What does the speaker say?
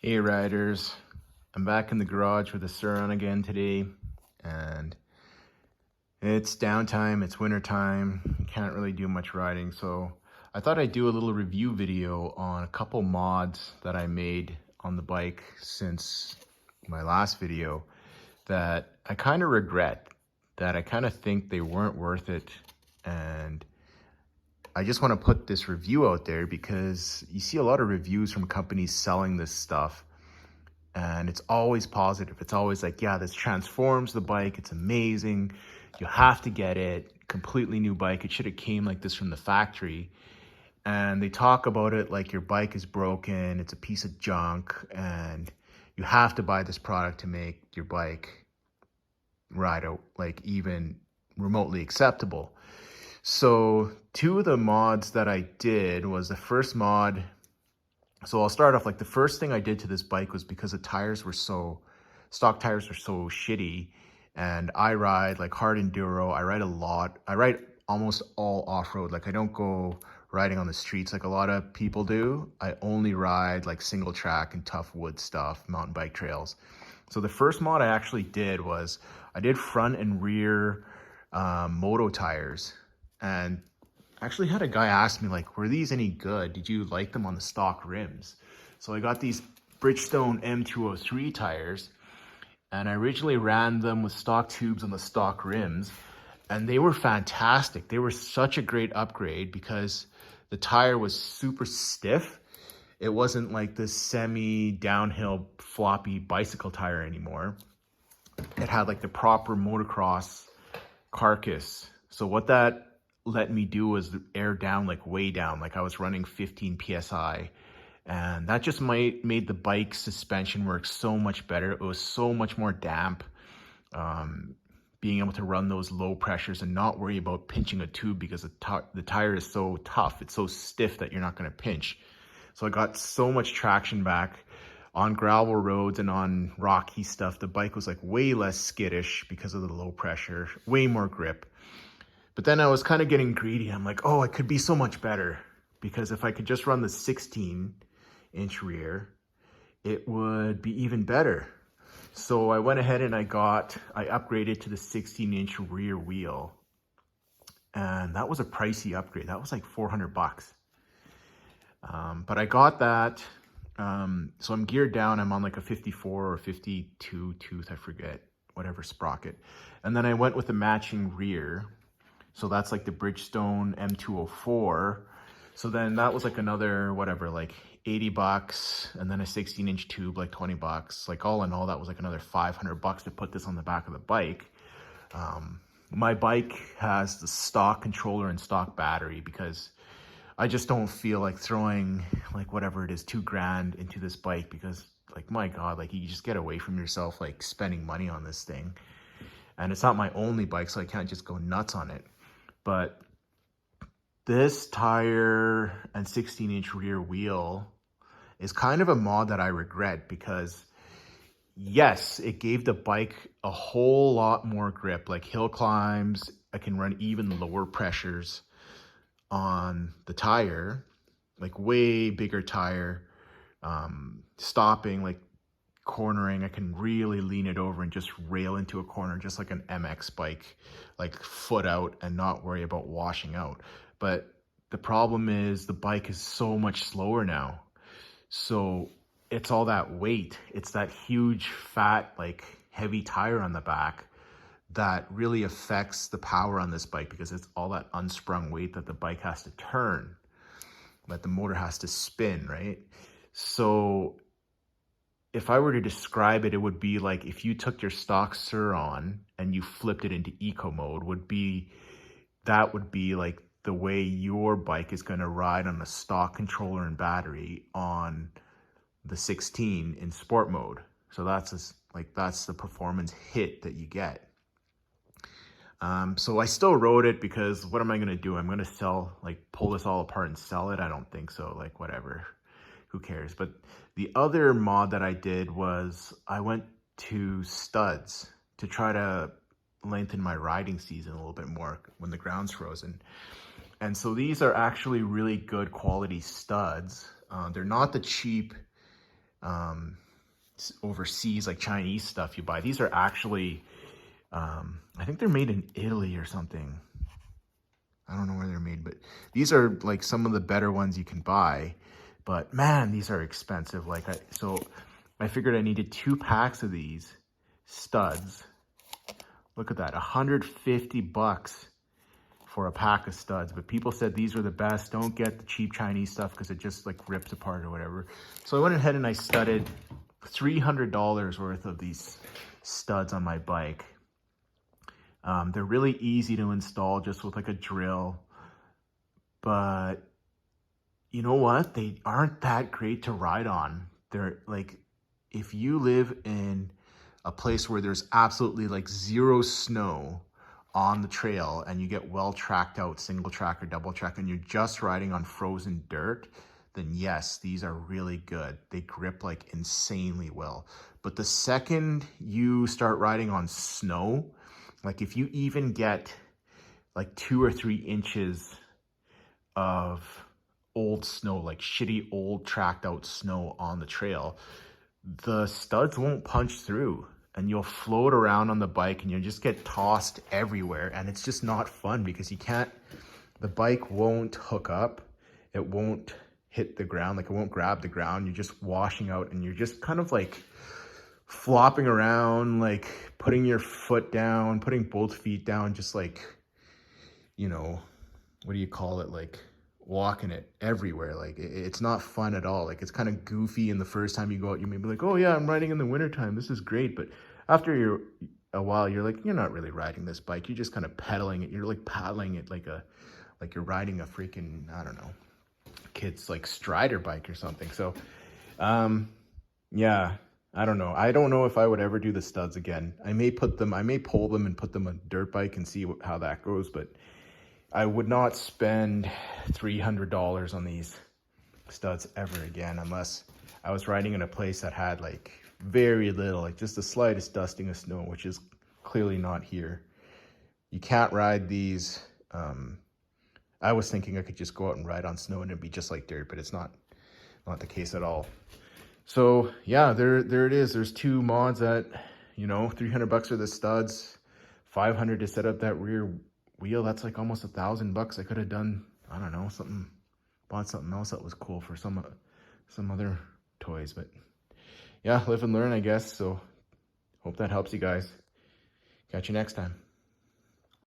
Hey riders, I'm back in the garage with the Sur Ron again today, and it's downtime, it's winter time, can't really do much riding, so I thought I'd do a little review video on a couple mods that I made on the bike since my last video that I kind of regret, that I kind of think they weren't worth it, and I just want to put this review out there because you see a lot of reviews from companies selling this stuff and it's always positive. It's always like, yeah, this transforms the bike. It's amazing. You have to get it. Completely new bike. It should have came like this from the factory. And they talk about it like your bike is broken. It's a piece of junk and you have to buy this product to make your bike ride out like even remotely acceptable. So two of the mods that I did was the first mod. So I'll start off, like the first thing I did to this bike was because the tires were stock tires were so shitty, and I ride like hard enduro. I ride a lot. I ride almost all off-road. Like I don't go riding on the streets like a lot of people do. I only ride like single track and tough wood stuff, mountain bike trails. So the first mod I actually did was I did front and rear moto tires, and actually had a guy ask me like, were these any good? Did you like them on the stock rims? So I got these Bridgestone M203 tires, and I originally ran them with stock tubes on the stock rims, and they were fantastic. They were such a great upgrade because the tire was super stiff. It wasn't like this semi downhill floppy bicycle tire anymore. It had like the proper motocross carcass. So what that let me do was air down, like way down, like I was running 15 psi, and that just made the bike suspension work so much better. It was so much more damp, being able to run those low pressures and not worry about pinching a tube because the tire is so tough. It's so stiff that you're not going to pinch. So I got so much traction back on gravel roads and on rocky stuff. The bike was like way less skittish because of the low pressure, way more grip. But then I was kind of getting greedy. I'm like, oh, it could be so much better, because if I could just run the 16-inch rear, it would be even better. So I went ahead and I upgraded to the 16-inch rear wheel. And that was a pricey upgrade. That was like $400. But I got that. So I'm geared down. I'm on like a 54 or 52 tooth, I forget, whatever sprocket. And then I went with the matching rear. So that's like the Bridgestone M204. So then that was like another, whatever, like $80, and then a 16-inch tube, like $20. Like all in all, that was like another $500 to put this on the back of the bike. My bike has the stock controller and stock battery because I just don't feel like throwing like whatever it is, $2,000 into this bike, because like, my God, like you just get away from yourself, like spending money on this thing. And it's not my only bike, so I can't just go nuts on it. But this tire and 16-inch rear wheel is kind of a mod that I regret, because yes, it gave the bike a whole lot more grip, like hill climbs. I can run even lower pressures on the tire, like way bigger tire, stopping, like cornering. I can really lean it over and just rail into a corner, just like an MX bike, like foot out and not worry about washing out. But the problem is the bike is so much slower now. So it's all that weight. It's that huge, fat, like heavy tire on the back that really affects the power on this bike, because it's all that unsprung weight that the bike has to turn, that the motor has to spin, right? So if I were to describe it, it would be like if you took your stock Sur Ron and you flipped it into eco mode, that would be like the way your bike is going to ride on a stock controller and battery on the 16 in sport mode. So that's the performance hit that you get. So I still rode it, because what am I going to do? I'm going to pull this all apart and sell it? I don't think so. Like, whatever. Who cares? But the other mod that I did was I went to studs to try to lengthen my riding season a little bit more when the ground's frozen. And so these are actually really good quality studs. They're not the cheap overseas, like Chinese stuff you buy. These are actually, I think they're made in Italy or something. I don't know where they're made, but these are like some of the better ones you can buy. But man, these are expensive. So I figured I needed 2 packs of these studs. Look at that, 150 bucks for a pack of studs. But people said these were the best. Don't get the cheap Chinese stuff because it just like rips apart or whatever. So I went ahead and I studded $300 worth of these studs on my bike. They're really easy to install just with like a drill, but you know what? They aren't that great to ride on. They're like, if you live in a place where there's absolutely like 0 snow on the trail and you get well tracked out, single track or double track, and you're just riding on frozen dirt, then yes, these are really good. They grip like insanely well. But the second you start riding on snow, like if you even get like 2 or 3 inches of old snow, like shitty old tracked out snow on the trail, the studs won't punch through and you'll float around on the bike and you'll just get tossed everywhere. And it's just not fun because the bike won't hook up. It won't hit the ground, like it won't grab the ground. You're just washing out and you're just kind of like flopping around, like putting your foot down, putting both feet down, just like, you know, what do you call it? Like walking it everywhere. Like it's not fun at all. Like it's kind of goofy. And the first time you go out, you may be like, oh yeah, I'm riding in the wintertime. This is great. But after a while, you're like, you're not really riding this bike. You're just kind of pedaling it. You're like paddling it like you're riding a freaking, I don't know, kid's like Strider bike or something. So, yeah, I don't know. I don't know if I would ever do the studs again. I may pull them and put them on a dirt bike and see how that goes, but I would not spend $300 on these studs ever again unless I was riding in a place that had like very little, like just the slightest dusting of snow, which is clearly not here. You can't ride these. I was thinking I could just go out and ride on snow and it'd be just like dirt, but it's not the case at all. So yeah, there it is. There's 2 mods at, you know, 300 bucks for the studs, 500 to set up that rear wheel. That's like almost $1,000. I could have done, I don't know, bought something else that was cool for some other toys. But yeah, live and learn, I guess. So hope that helps you guys. Catch you next time.